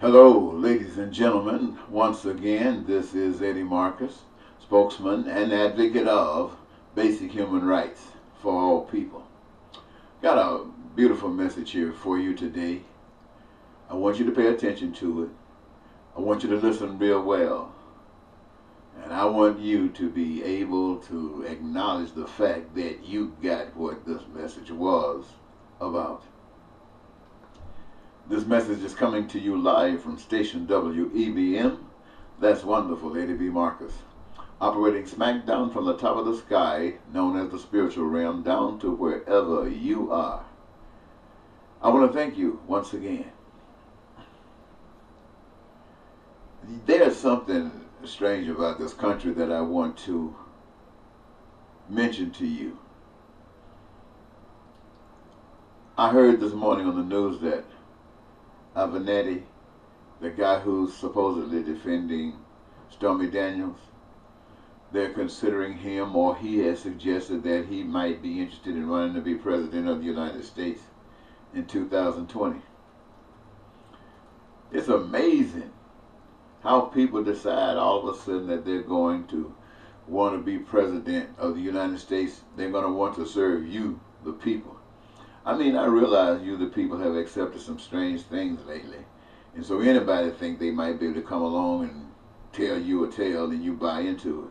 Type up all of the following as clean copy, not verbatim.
Hello, ladies and gentlemen. Once again, this is Eddie Marcus, spokesman and advocate of basic human rights for all people. Got a beautiful message here for you today. I want you to pay attention to it. I want you to listen real well. And I want you to be able to acknowledge the fact that you got what this message was about. This message is coming to you live from station WEBM. That's wonderful, Eddie B. Marcus. Operating smack down from the top of the sky, known as the spiritual realm, down to wherever you are. I want to thank you once again. There's something strange about this country that I want to mention to you. I heard this morning on the news that Avenatti, the guy who's supposedly defending Stormy Daniels, they're considering him, or he has suggested that he might be interested in running to be president of the United States in 2020. It's amazing how people decide all of a sudden that they're going to want to be president of the United States. They're going to want to serve you, the people. I mean, I realize you, the people, have accepted some strange things lately. And so anybody think they might be able to come along and tell you a tale and you buy into it.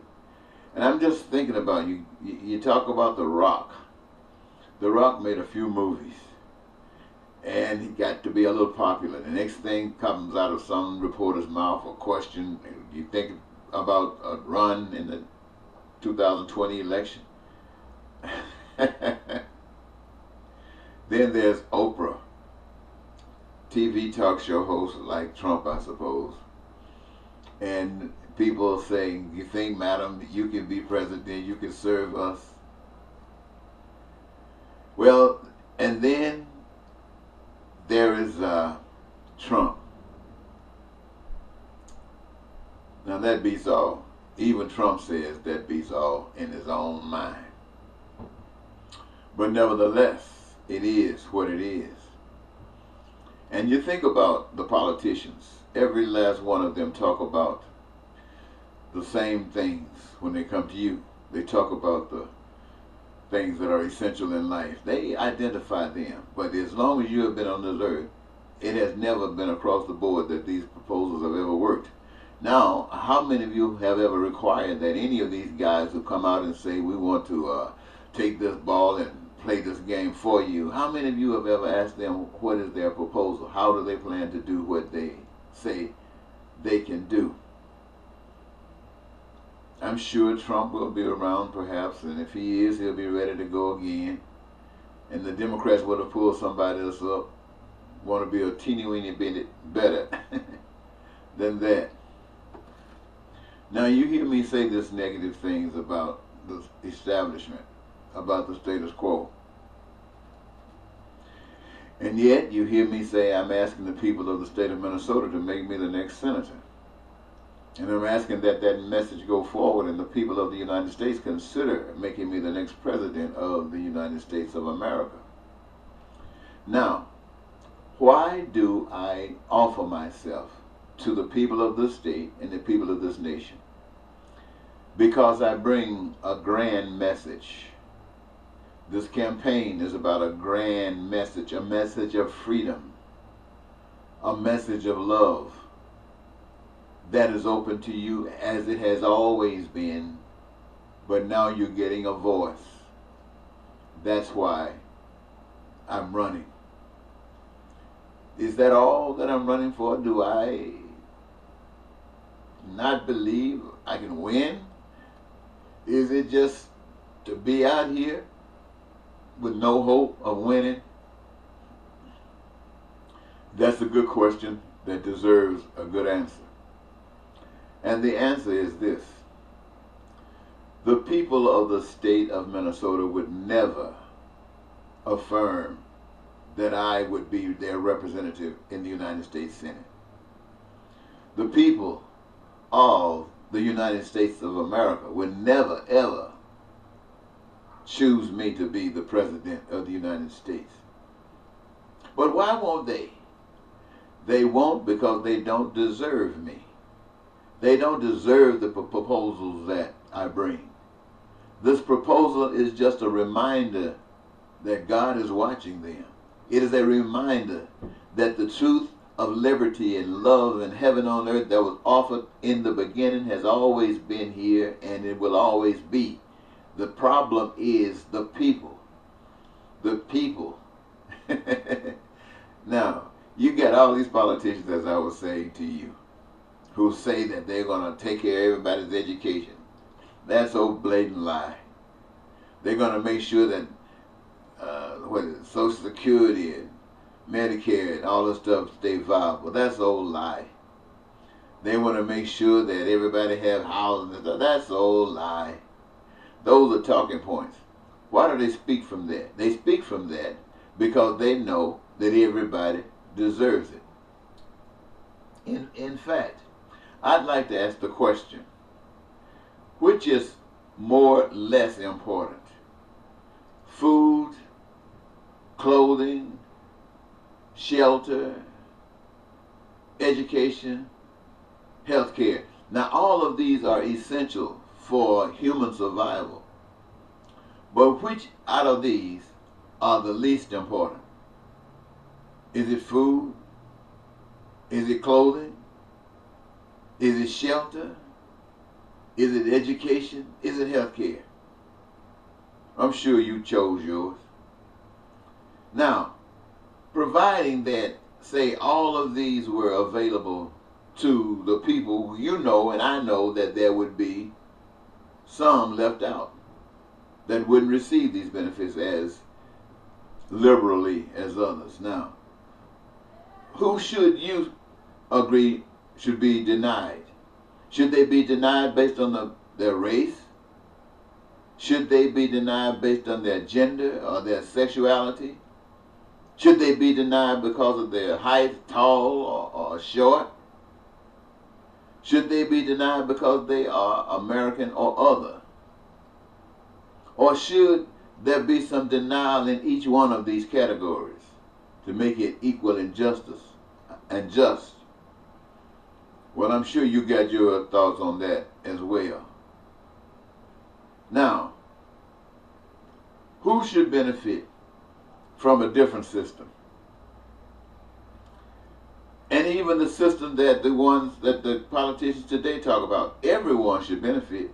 And I'm just thinking about you. You talk about The Rock. The Rock made a few movies. And he got to be a little popular. The next thing comes out of some reporter's mouth, a question. You think about a run in the 2020 election. Then there's Oprah, TV talk show host like Trump, I suppose. And people saying, you think, madam, you can be president, you can serve us? Well, and then there is Trump. Now that beats all. Even Trump says that beats all in his own mind. But nevertheless, it is what it is. And you think about the politicians. Every last one of them talk about the same things when they come to you. They talk about the things that are essential in life. They identify them. But as long as you have been on this earth, it has never been across the board that these proposals have ever worked. Now, how many of you have ever required that any of these guys who come out and say, we want to take this ball and play this game for you, how many of you have ever asked them what is their proposal? How do they plan to do what they say they can do? I'm sure Trump will be around perhaps, and if he is, he'll be ready to go again. And the Democrats would have pulled somebody else up, want to be a teeny-weeny bit better than that. Now you hear me say this negative things about the establishment, about the status quo. And yet you hear me say I'm asking the people of the state of Minnesota to make me the next senator. And I'm asking that that message go forward and the people of the United States consider making me the next president of the United States of America. Now, why do I offer myself to the people of this state and the people of this nation? Because I bring a grand message. This campaign is about a grand message, a message of freedom, a message of love that is open to you as it has always been, but now you're getting a voice. That's why I'm running. Is that all that I'm running for? Do I not believe I can win? Is it just to be out here with no hope of winning? That's a good question that deserves a good answer. And the answer is this. The people of the state of Minnesota would never affirm that I would be their representative in the United States Senate. The people of the United States of America would never, ever choose me to be the president of the United States. But why won't they? They won't because they don't deserve me. They don't deserve the proposals that I bring. This proposal is just a reminder that God is watching them. It is a reminder that the truth of liberty and love and heaven on earth that was offered in the beginning has always been here, and it will always be. The problem is the people. The people. Now, you got all these politicians, as I was saying to you, who say that they're going to take care of everybody's education. That's a blatant lie. They're going to make sure that Social Security and Medicare and all this stuff stay viable. That's an old lie. They want to make sure that everybody have housing and stuff. That's an old lie. Those are talking points. Why do they speak from that? They speak from that because they know that everybody deserves it. In fact, I'd like to ask the question, which is more or less important? Food, clothing, shelter, education, healthcare. Now, all of these are essential for human survival. But which out of these are the least important? Is it food? Is it clothing? Is it shelter? Is it education? Is it healthcare? I'm sure you chose yours. Now, providing that, say, all of these were available to the people, you know and I know that there would be some left out that wouldn't receive these benefits as liberally as others. Now, who should you agree should be denied? Should they be denied based on their race? Should they be denied based on their gender or their sexuality? Should they be denied because of their height, tall or short? Should they be denied because they are American or other? Or should there be some denial in each one of these categories to make it equal in justice and just? Well, I'm sure you got your thoughts on that as well. Now, who should benefit from a different system? And even the system that the ones that the politicians today talk about, everyone should benefit.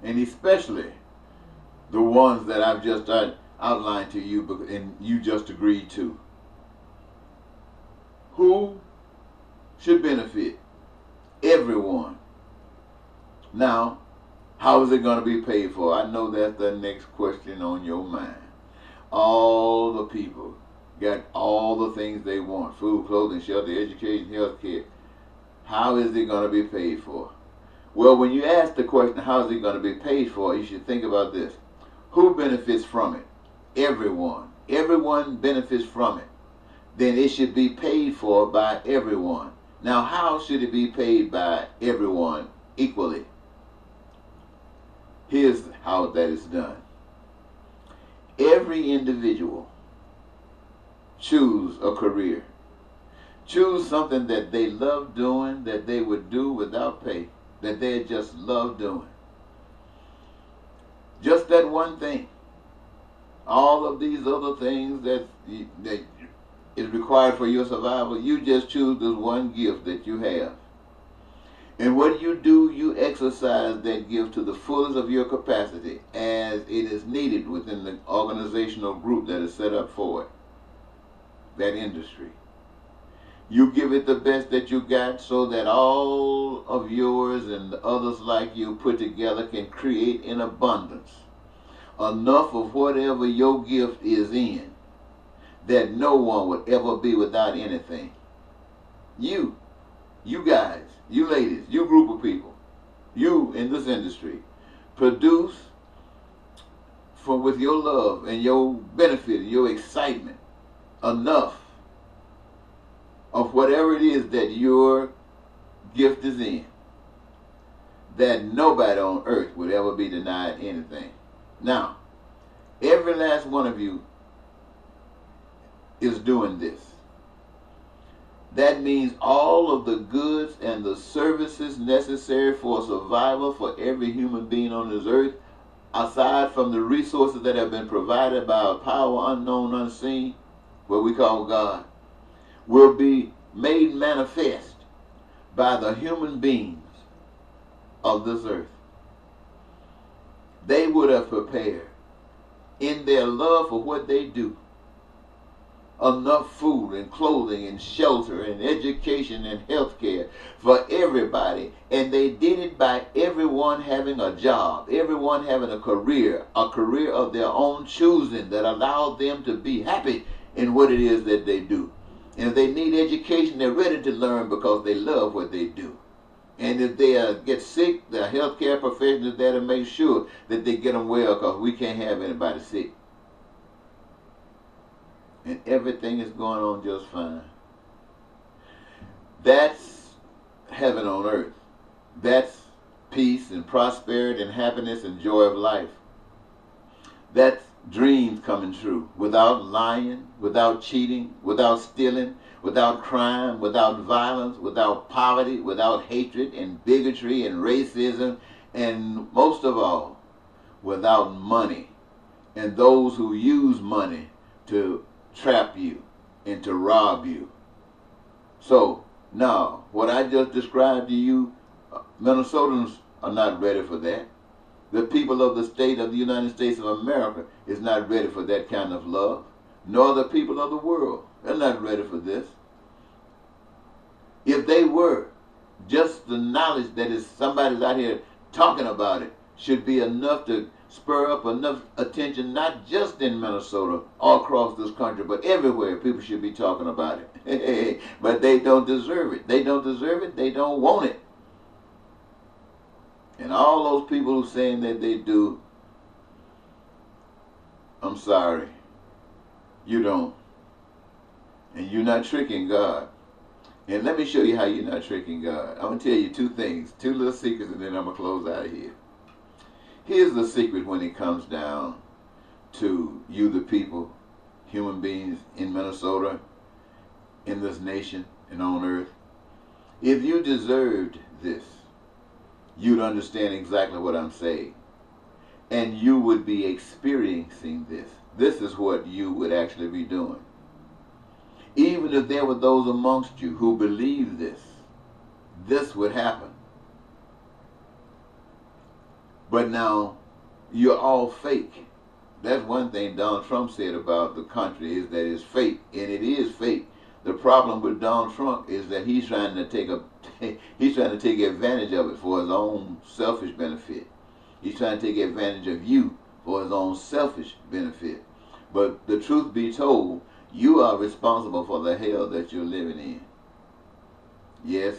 And especially the ones that I've just outlined to you and you just agreed to. Who should benefit? Everyone. Now, how is it going to be paid for? I know that's the next question on your mind. All the people got all the things they want: food, clothing, shelter, education, health care. How is it going to be paid for? Well, when you ask the question, how is it going to be paid for, you should think about this. Who benefits from it? Everyone. Everyone benefits from it. Then it should be paid for by everyone. Now, how should it be paid by everyone equally? Here's how that is done. Every individual choose a career. Choose something that they love doing, that they would do without pay, that they just love doing. Just that one thing. All of these other things that is required for your survival, you just choose this one gift that you have. And what you do, you exercise that gift to the fullest of your capacity as it is needed within the organizational group that is set up for it, that industry. You give it the best that you got so that all of yours and the others like you put together can create in abundance enough of whatever your gift is in that no one would ever be without anything. You guys, you ladies, you group of people, you in this industry, produce with your love and your benefit and your excitement enough of whatever it is that your gift is in, that nobody on earth would ever be denied anything. Now, every last one of you is doing this. That means all of the goods and the services necessary for survival for every human being on this earth, aside from the resources that have been provided by a power unknown, unseen, what we call God, will be made manifest by the human beings of this earth. They would have prepared, in their love for what they do, enough food and clothing and shelter and education and health care for everybody. And they did it by everyone having a job, everyone having a career of their own choosing that allowed them to be happy in what it is that they do. And if they need education, they're ready to learn because they love what they do. And if they get sick, the healthcare professionals there to make sure that they get them well, because we can't have anybody sick. And everything is going on just fine. That's heaven on earth. That's peace and prosperity and happiness and joy of life. That's dreams coming true, without lying, without cheating, without stealing, without crime, without violence, without poverty, without hatred and bigotry and racism, and most of all, without money and those who use money to trap you and to rob you. So now, what I just described to you, Minnesotans are not ready for that. The people of the state of the United States of America is not ready for that kind of love, nor the people of the world. They're not ready for this. If they were, just the knowledge that is somebody's out here talking about it should be enough to spur up enough attention, not just in Minnesota, all across this country, but everywhere. People should be talking about it. But they don't deserve it. They don't deserve it. They don't want it. And all those people who saying that they do, I'm sorry, you don't. And you're not tricking God. And let me show you how you're not tricking God. I'm going to tell you two things, two little secrets, and then I'm going to close out of here. Here's the secret when it comes down to you, the people, human beings in Minnesota, in this nation, and on earth. If you deserved this, you'd understand exactly what I'm saying. And you would be experiencing this. This is what you would actually be doing. Even if there were those amongst you who believe this, this would happen. But now, you're all fake. That's one thing Donald Trump said about the country, is that it's fake, and it is fake. The problem with Donald Trump is that he's trying to take advantage of it for his own selfish benefit. He's trying to take advantage of you for his own selfish benefit. But the truth be told, you are responsible for the hell that you're living in. Yes,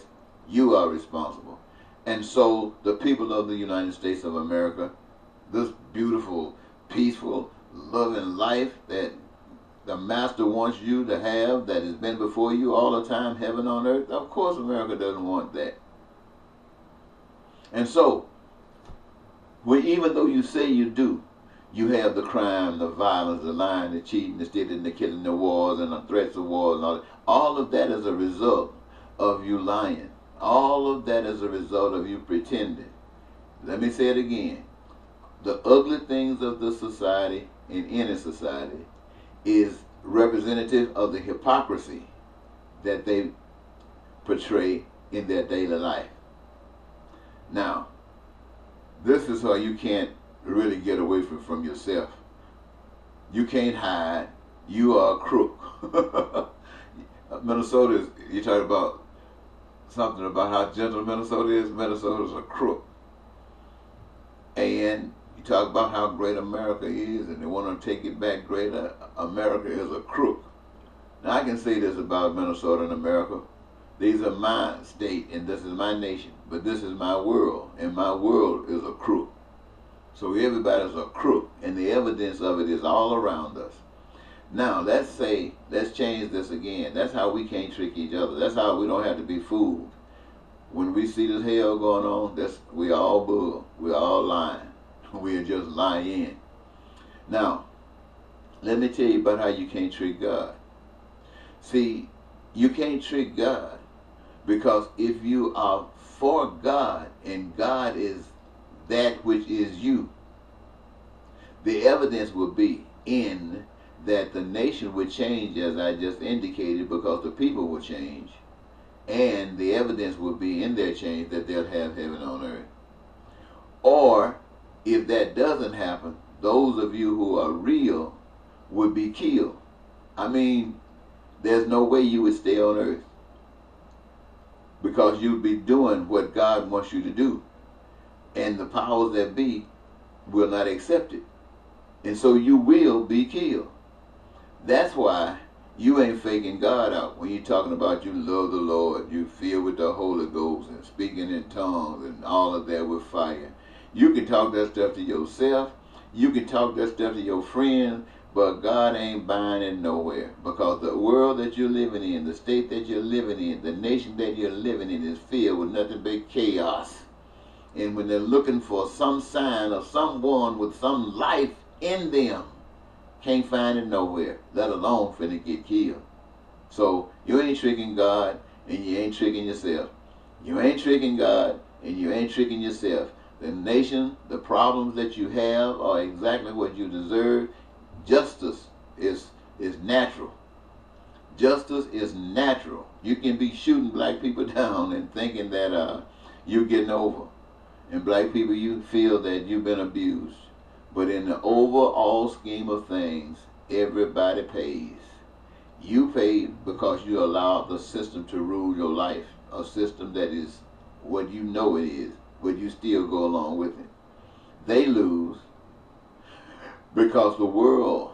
you are responsible. And so the people of the United States of America, this beautiful, peaceful, loving life that the Master wants you to have, that has been before you all the time, heaven on earth, of course America doesn't want that. And so, even though you say you do, you have the crime, the violence, the lying, the cheating, the stealing, the killing, the wars, and the threats of wars, and all that. All of that is a result of you lying. All of that is a result of you pretending. Let me say it again. The ugly things of the society, in any society, is representative of the hypocrisy that they portray in their daily life. Now, this is how you can't really get away from yourself. You can't hide. You are a crook. Minnesota is, you talk about something about how gentle Minnesota is. Minnesota is a crook. And you talk about how great America is, and they want to take it back greater. America is a crook. Now I can say this about Minnesota and America. These are my state, and this is my nation. But this is my world, and my world is a crook. So everybody's a crook, and the evidence of it is all around us. Now, let's change this again. That's how we can't trick each other. That's how we don't have to be fooled. When we see this hell going on, we all bull. We're all lying. We are just lying. Now, let me tell you about how you can't trick God. See, You can't trick God, because if you are for God and God is that which is you, the evidence will be in that the nation would change, as I just indicated, because the people will change, and the evidence will be in their change that they'll have heaven on earth. Or if that doesn't happen, those of you who are real would be killed. I mean, there's no way you would stay on earth, because you'd be doing what God wants you to do, and the powers that be will not accept it, and so you will be killed. That's why you ain't faking God out when you're talking about you love the Lord, you filled with the Holy Ghost and speaking in tongues and all of that with fire. You can talk that stuff to yourself, you can talk that stuff to your friends, but God ain't buying it nowhere, because the world that you're living in, the state that you're living in, the nation that you're living in is filled with nothing but chaos. And when they're looking for some sign of someone with some life in them, can't find it nowhere, let alone finna get killed. So you ain't tricking God and you ain't tricking yourself. You ain't tricking God and you ain't tricking yourself. The nation, the problems that you have are exactly what you deserve. Justice is natural. Justice is natural. You can be shooting black people down and thinking that you're getting over. And black people, you feel that you've been abused. But in the overall scheme of things, everybody pays. You pay because you allow the system to rule your life. A system that is what you know it is, but you still go along with it. They lose because the world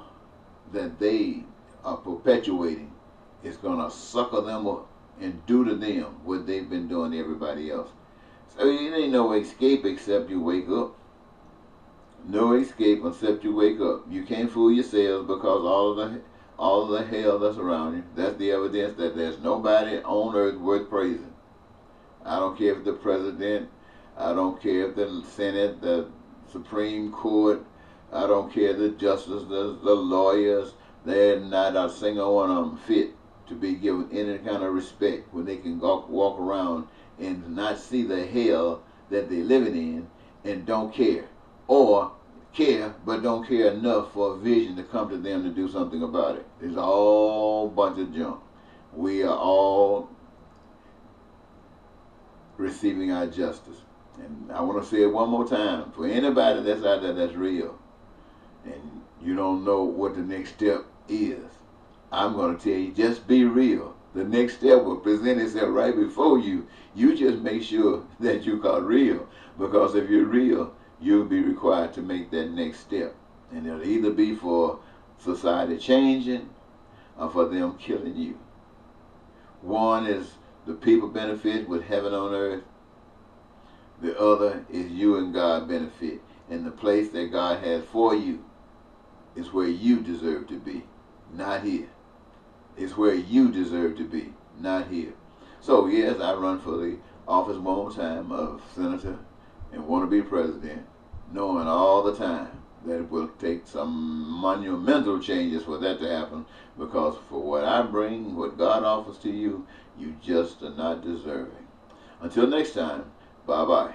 that they are perpetuating is going to sucker them up and do to them what they've been doing to everybody else. So it ain't no escape except you wake up. No escape except you wake up. You can't fool yourselves, because all of the hell that's around you, that's the evidence that there's nobody on earth worth praising. I don't care if the president, I don't care if the Senate, the Supreme Court, I don't care the justice, the lawyers, they're not a single one of them fit to be given any kind of respect when they can walk around and not see the hell that they're living in and don't care. Or care, but don't care enough for a vision to come to them to do something about it. It's all a bunch of junk. We are all receiving our justice. And I want to say it one more time. For anybody that's out there that's real, and you don't know what the next step is, I'm going to tell you, just be real. The next step will present itself right before you. You just make sure that you are real. Because if you're real, you'll be required to make that next step. And it'll either be for society changing or for them killing you. One is the people benefit with heaven on earth. The other is you and God benefit. And the place that God has for you is where you deserve to be, not here. It's where you deserve to be, not here. So yes, I run for the office one more time of senator and want to be president, knowing all the time that it will take some monumental changes for that to happen, because for what I bring, what God offers to you, you just are not deserving. Until next time, bye-bye.